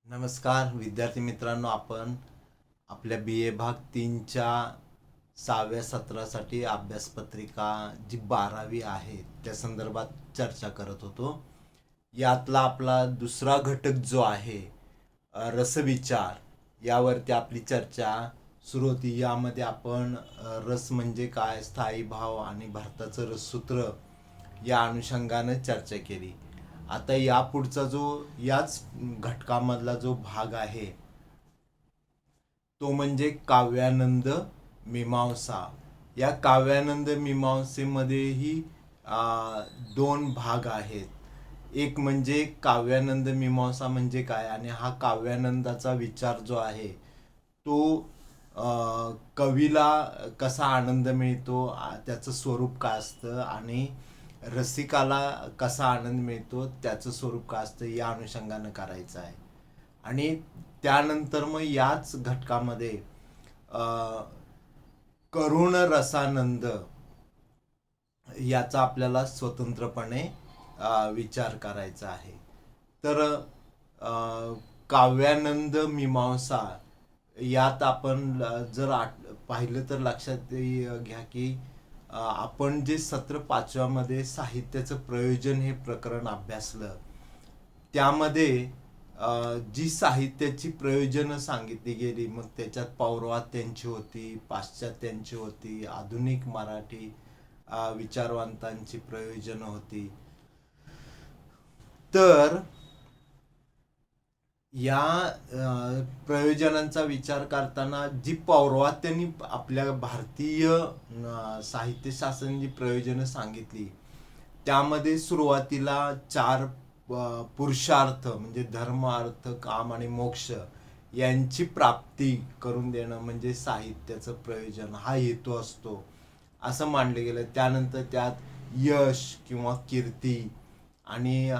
नमस्कार विद्यार्थी मित्रांनो, आपण आपल्या BA भाग 3च्या 6व्या सत्रासाठी अभ्यासपत्रिका जी 12वी आहे त्या संदर्भात चर्चा करत होतो. यातला आपला दुसरा घटक जो आहे रसविचार, यावरती आपली चर्चा सुरू होती. यामध्ये आपण रस म्हणजे काय, स्थायी भाव आणि भारताचं रससूत्र या अनुषंगाने चर्चा केली. आता यापुढचा जो याच घटकामधला जो भाग आहे तो म्हणजे काव्यानंद मीमांसा. या काव्यानंद मीमांसेमध्येही दोन भाग आहेत. एक म्हणजे काव्यानंद मीमांसा म्हणजे काय, आणि हा काव्यानंदाचा विचार जो आहे तो कवीला कसा आनंद मिळतो, त्याचं स्वरूप काय असतं, आणि रसिकाला कसा आनंद मिळतो त्याचं स्वरूप काय असतं, या अनुषंगानं करायचं आहे. आणि त्यानंतर मग याच घटकामध्ये करुण रसानंद याचा आपल्याला स्वतंत्रपणे विचार करायचा आहे. तर काव्यानंद मीमांसा यात आपण जर पाहिलं तर लक्षात घ्या की आपण जे सत्र 5व्यामध्ये साहित्याचं प्रयोजन हे प्रकरण अभ्यासलं, त्यामध्ये जी साहित्याची प्रयोजनं सांगितली गेली, मग त्याच्यात पौर्वात्यांची होती, पाश्चात्यांची होती, आधुनिक मराठी विचारवंतांची प्रयोजनं होती. तर या प्रयोजनांचा विचार करताना जी पौर्वात्यांनी आपल्या भारतीय साहित्यशास्त्राने जी प्रयोजनं सांगितली, त्यामध्ये सुरुवातीला 4 पुरुषार्थ म्हणजे धर्म, अर्थ, काम आणि मोक्ष यांची प्राप्ती करून देणं म्हणजे साहित्याचं प्रयोजन हा हेतू असतो असं मानलं गेलं. त्यानंतर त्यात यश किंवा कीर्ती आणि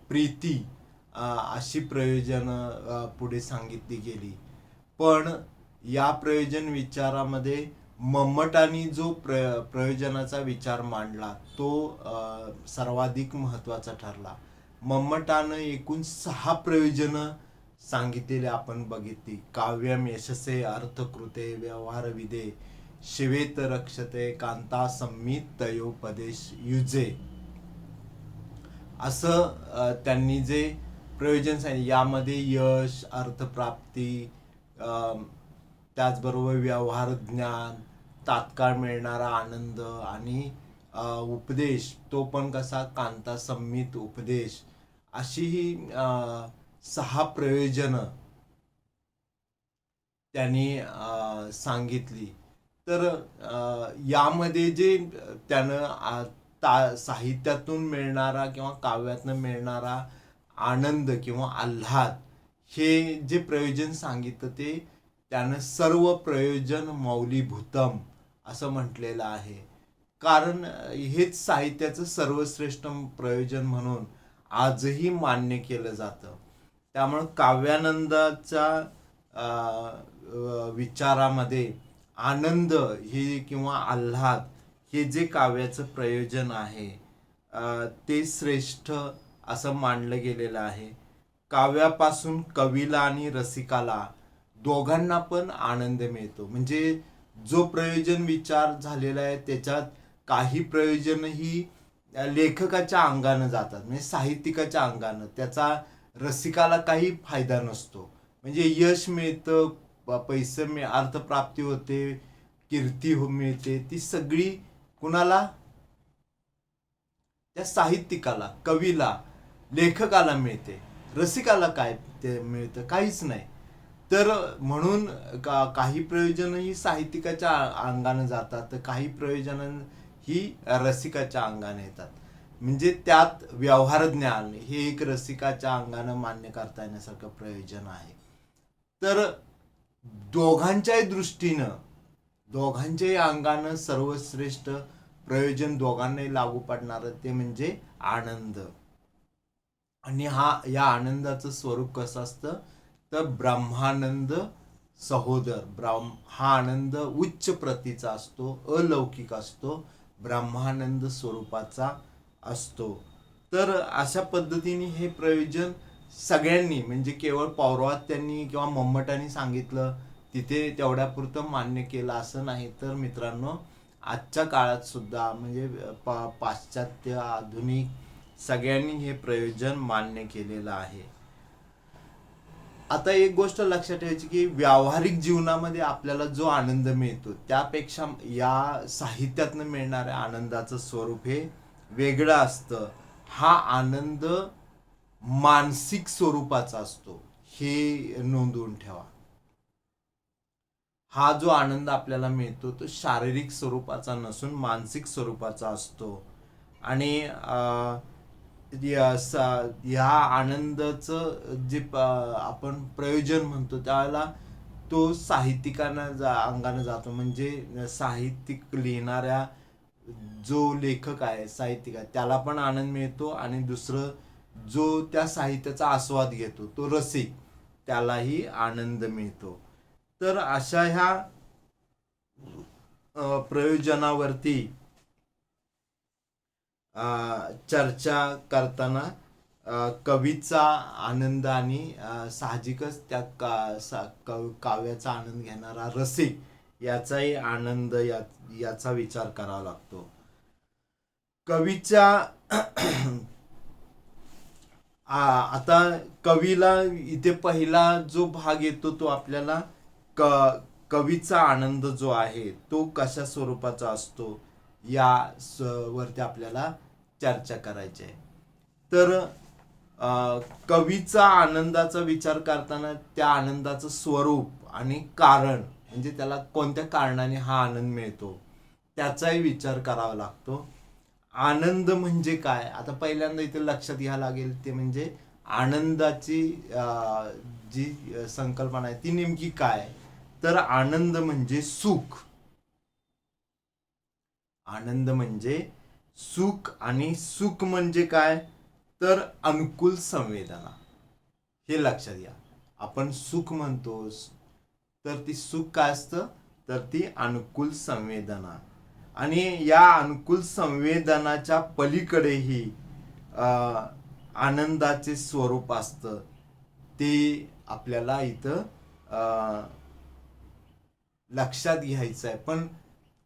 प्रीती अशी प्रयोजनं पुढे सांगितली गेली. पण या प्रयोजन विचारामध्ये मम्मटांनी जो प्रयोजनाचा विचार मांडला तो सर्वाधिक महत्त्वाचा ठरला. मम्मटानं एकूण 6 प्रयोजनं सांगितलेले आपण बघितली. काव्यम यशसे अर्थकृते व्यवहारविदे शिवेत रक्षते कांता संमित तयोपदेश युजे, असं त्यांनी जे प्रयोजन सांगितले. यामध्ये यश, अर्थप्राप्ती, त्याचबरोबर व्यवहार ज्ञान, तात्काळ मिळणारा आनंद आणि उपदेश, तो पण कसा कांता संमित उपदेश, अशी ही 6 प्रयोजनं त्यांनी सांगितली. तर यामध्ये जे त्यानं साहित्यातून मिळणारा किंवा काव्यातून मिळणारा आनंद किंवा आल्हाद हे जे प्रयोजन सांगितलं, ते त्यानं सर्व प्रयोजन मौलीभूतम असं म्हटलेलं आहे. कारण हेच साहित्याचं सर्वश्रेष्ठ प्रयोजन म्हणून आजही मान्य केलं जातं. त्यामुळं काव्यानंदाच्या विचारामध्ये आनंद हे किंवा आल्हाद हे जे काव्याचं प्रयोजन आहे ते श्रेष्ठ असं मानलं गेलेलं आहे. काव्यापासून कवीला आणि रसिकाला दोघांना पण आनंद मिळतो. म्हणजे जो प्रयोजन विचार झालेला आहे त्याच्यात काही प्रयोजन ही लेखकाच्या अंगानं जातात, म्हणजे साहित्यिकाच्या अंगानं, त्याचा रसिकाला काही फायदा नसतो. म्हणजे यश मिळतं, पैसे अर्थप्राप्ती होते, कीर्ती मिळते, ती सगळी कुणाला? त्या साहित्यिकाला, कवीला, लेखकाला मिळते. रसिकाला काय ते मिळतं? काहीच नाही. तर म्हणून काही प्रयोजन ही साहित्यिकाच्या अंगाने जातात, तर काही प्रयोजन ही रसिकाच्या अंगाने येतात. म्हणजे त्यात व्यवहार ज्ञान हे एक रसिकाच्या अंगाने मान्य करता येण्यासारखं प्रयोजन आहे. तर दोघांच्याही दृष्टीनं, दोघांच्याही अंगानं सर्वश्रेष्ठ प्रयोजन दोघांनाही लागू पडणारं ते म्हणजे आनंद. आणि या आनंदाचं स्वरूप कसं असतं तर ब्रह्मानंद सहोदर. हा आनंद उच्च प्रतीचा असतो, अलौकिक असतो, ब्रह्मानंद स्वरूपाचा असतो. तर अशा पद्धतीने हे प्रयोजन सगळ्यांनी म्हणजे केवळ पौर्वात्यांनी किंवा मम्मटांनी सांगितलं तिथे तेवढ्यापुरतं मान्य केलं असं नाही, तर मित्रांनो आजच्या काळात सुद्धा म्हणजे पाश्चात्य आधुनिक सगळ्यांनी हे प्रयोजन मान्य केलेलं आहे. आता एक गोष्ट लक्षात ठेवायची की व्यावहारिक जीवनामध्ये आपल्याला जो आनंद मिळतो त्यापेक्षा या साहित्यातनं मिळणाऱ्या आनंदाचं स्वरूप हे वेगळं असतं. हा आनंद मानसिक स्वरूपाचा असतो, हे नोंदवून ठेवा. हा जो आनंद आपल्याला मिळतो तो शारीरिक स्वरूपाचा नसून मानसिक स्वरूपाचा असतो. आणि ह्या आनंदाचं जे आपण प्रयोजन म्हणतो त्यावेळेला तो साहित्यिकांना अंगाने जातो. म्हणजे साहित्यिक लिहिणाऱ्या जो लेखक आहे, साहित्यिक आहे, त्याला पण आनंद मिळतो आणि दुसरं जो त्या साहित्याचा आस्वाद घेतो तो रसिक, त्यालाही आनंद मिळतो. तर अशा ह्या प्रयोजनावरती चर्चा करताना कवीचा आनंद आणि साहजिकच त्या काव्याचा आनंद घेणारा रसिक याचाही आनंद याचा विचार करावा लागतो. कवीच्या आता कवीला इथे पहिला जो भाग येतो तो आपल्याला कवीचा आनंद जो आहे तो कशा स्वरूपाचा असतो या वरती आपल्याला चर्चा करायची आहे. तर कवीचा आनंदाचा विचार करताना त्या आनंदाचं स्वरूप आणि कारण म्हणजे त्याला कोणत्या कारणाने हा आनंद मिळतो त्याचाही विचार करावा लागतो. आनंद म्हणजे काय, आता पहिल्यांदा इथे लक्षात घ्यायला लागेल ते म्हणजे आनंदाची जी संकल्पना आहे ती नेमकी काय. तर आनंद म्हणजे सुख. आनंद म्हणजे सुख आणि सुख म्हणजे काय तर अनुकूल संवेदना. हे लक्षात घ्या. आपण सुख म्हणतोस तर ती सुख काय असतं तर ती अनुकूल संवेदना. आणि या अनुकूल संवेदनाच्या पलीकडेही आनंदाचे स्वरूप असतं. ते आपल्याला इथं लक्षात घ्यायचं आहे. पण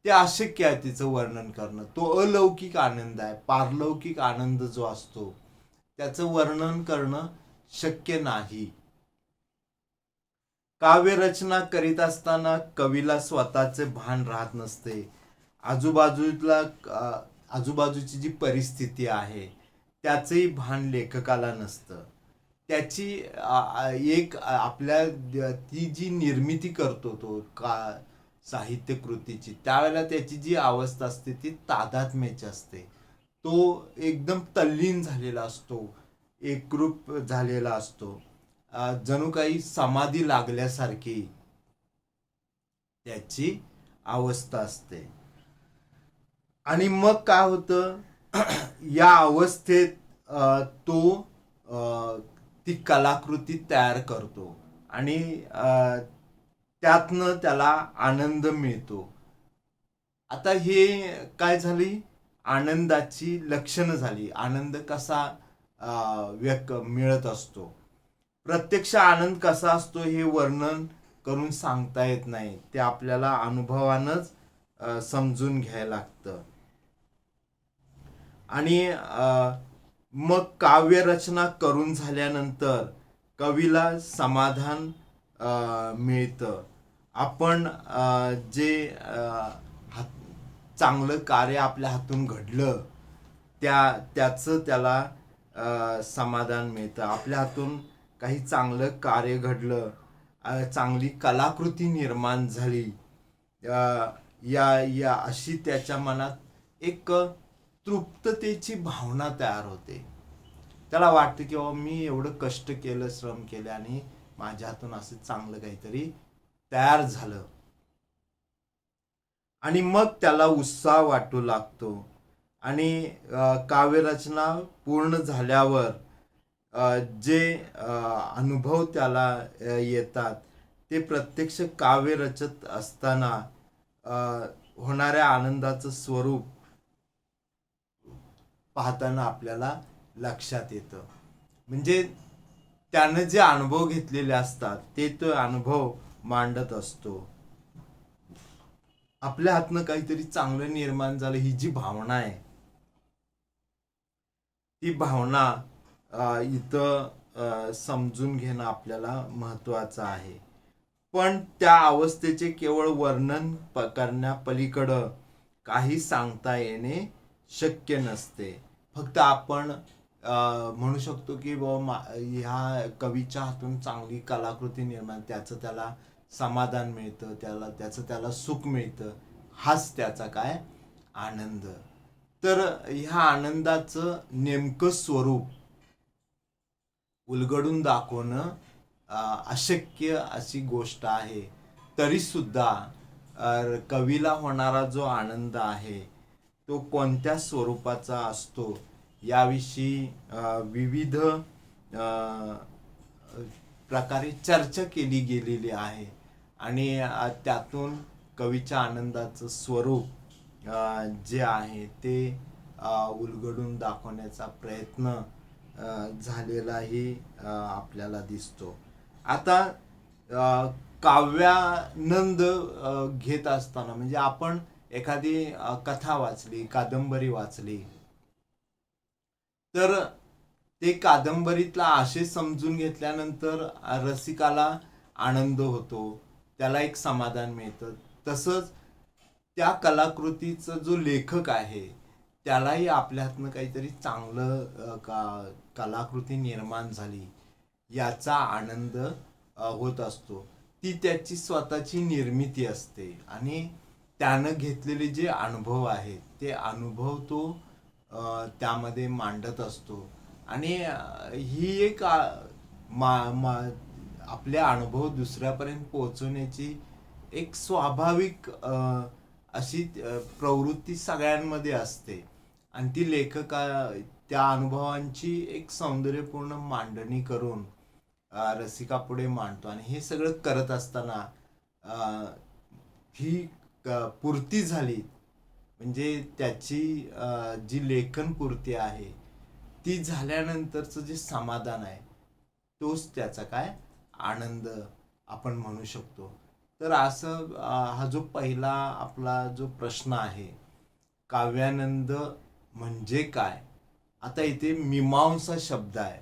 ते अशक्य आहे तिचं वर्णन करणं. तो अलौकिक आनंद आहे. पारलौकिक आनंद जो असतो त्याचं वर्णन करणं शक्य नाही. काव्यरचना करीत असताना कवीला स्वतःचे भान राहत नसते. आजूबाजूची जी परिस्थिती आहे त्याचंही भान लेखकाला नसतं. त्याची एक आपल्या ती जी निर्मिती करतो तो साहित्य कृतीची त्यावेळेला त्याची जी अवस्था असते ती तादात्म्याची असते. तो एकदम तल्लीन झालेला असतो, एकरूप झालेला असतो, जणू काही समाधी लागल्यासारखी त्याची अवस्था असते. आणि मग काय होतं या अवस्थेत तो ती कलाकृती तयार करतो आणि त्यातनं त्याला आनंद मिळतो. आता हे काय झाली आनंदाची लक्षणं झाली. आनंद कसा मिळत असतो, प्रत्यक्ष आनंद कसा असतो हे वर्णन करून सांगता येत नाही. ते आपल्याला अनुभवानंच समजून घ्यायला लागतं. आणि मग काव्यरचना करून झाल्यानंतर कवीला समाधान मिळतं. आपण जे चांगलं कार्य आपल्या हातून घडलं त्याचं त्याला समाधान मिळतं. आपल्या हातून काही चांगलं कार्य घडलं, चांगली कलाकृती निर्माण झाली, या अशी त्याच्या मनात एक तृप्ततेची भावना तयार होते. त्याला वाटतं की बाबा मी एवढं कष्ट केलं, श्रम केले आणि माझ्या हातून असं चांगलं काहीतरी तयार झालं. आणि मग त्याला उत्साह वाटू लागतो. आणि काव्यरचना पूर्ण झाल्यावर जे अनुभव त्याला येतात ते प्रत्यक्ष काव्य रचत असताना होणाऱ्या आनंदाचं स्वरूप पाहताना आपल्याला लक्षात येतं. म्हणजे त्यानं जे अनुभव घेतलेले असतात ते तो अनुभव मांडत असतो. आपल्या हातनं काहीतरी चांगलं निर्माण झालं ही जी भावना आहे, ती भावना इथं समजून घेणं आपल्याला महत्वाचं आहे. पण त्या अवस्थेचे केवळ वर्णन करण्यापलीकडं काही सांगता येणे शक्य नसते. फक्त आपण म्हणू शकतो की ह्या कवीच्या हातून चांगली कलाकृती निर्माण, त्याचं त्याला समाधान मिळतं, त्याला सुख मिळतं, हाच त्याचा काय आनंद. तर ह्या आनंदाचं नेमकं स्वरूप उलगडून दाखवणं अशक्य अशी गोष्ट आहे. तरी सुद्धा कवीला होणारा जो आनंद आहे तो कोणत्या स्वरूपाचा असतो याविषयी विविध प्रकारे चर्चा केली गेलेली आहे. आणि त्यातून कवीच्या आनंदाचं स्वरूप जे आहे ते उलगडून दाखवण्याचा प्रयत्न झालेलाही आपल्याला दिसतो. आता काव्यानंद घेत असताना म्हणजे आपण एखादी कथा वाचली, कादंबरी वाचली, तर ते कादंबरीतला आशय समजून घेतल्यानंतर रसिकाला आनंद होतो, त्याला एक समाधान मिळतं. तसंच त्या कलाकृतीचा जो लेखक आहे त्यालाही आपल्या हातनं काहीतरी चांगलं कलाकृती निर्माण झाली याचा आनंद होत असतो. ती त्याची स्वतःची निर्मिती असते आणि त्यानं घेतलेले जे अनुभव आहेत ते अनुभव तो त्यामध्ये मांडत असतो. आणि ही एक आपले अनुभव दुसऱ्यापर्यंत पोहोचवण्याची एक स्वाभाविक अशी प्रवृत्ती सगळ्यांमध्ये असते. आणि ती लेखक त्या अनुभवांची एक सौंदर्यपूर्ण मांडणी करून रसिकापुढे मांडतो. आणि हे सगळं करत असताना ही पूर्ती झाली म्हणजे त्याची जी लेखन पूर्ती आहे ती झाल्यानंतरचं जे समाधान आहे तोच त्याचा काय आनंद आपण म्हणू शकतो. तर असं हा जो पहिला आपला जो प्रश्न आहे, काव्यानंद म्हणजे काय. आता इथे मीमांसा शब्द आहे,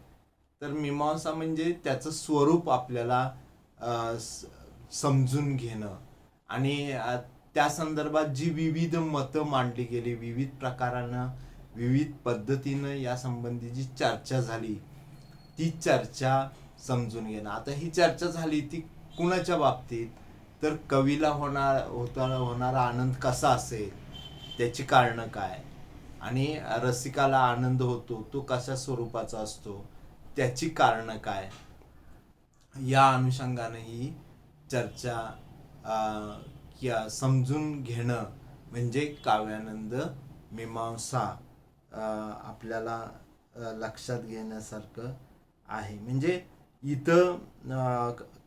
तर मीमांसा म्हणजे त्याचं स्वरूप आपल्याला समजून घेणं आणि त्या संदर्भात जी विविध मतं मांडली गेली, विविध प्रकारानं विविध पद्धतीनं या संबंधी जी चर्चा झाली ती चर्चा समजून घेणं. आता ही चर्चा झाली ती कुणाच्या बाबतीत, तर कवीला होणारा आनंद कसा असेल, त्याची कारणं काय, आणि रसिकाला आनंद होतो तो कशा स्वरूपाचा असतो, त्याची कारणं काय, या अनुषंगाने ही चर्चा समजून घेणं म्हणजे काव्यानंद मीमांसा आपल्याला लक्षात घेण्यासारखं आहे. म्हणजे इथं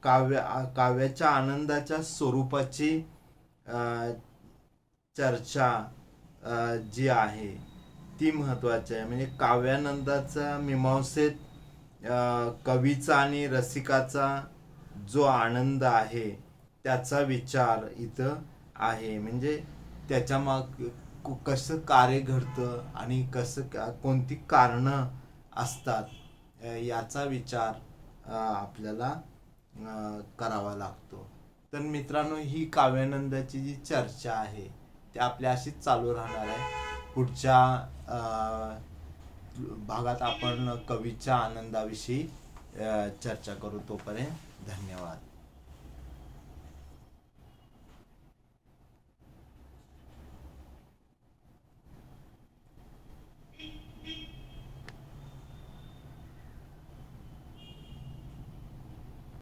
काव्याच्या आनंदाच्या स्वरूपाची चर्चा जी आहे ती महत्वाची आहे. म्हणजे काव्यानंदाचा मीमांसेत कवीचा आणि रसिकाचा जो आनंद आहे त्याचा विचार इथं आहे. म्हणजे त्याच्या कसं कार्य घडतं आणि कोणती कारणं असतात याचा विचार आपल्याला करावा लागतो. तर मित्रांनो, ही काव्यानंदाची जी चर्चा आहे ती आपल्या अशीच चालू राहणार आहे. पुढच्या भागात आपण कवीच्या आनंदाविषयी चर्चा करू. तोपर्यंत धन्यवाद.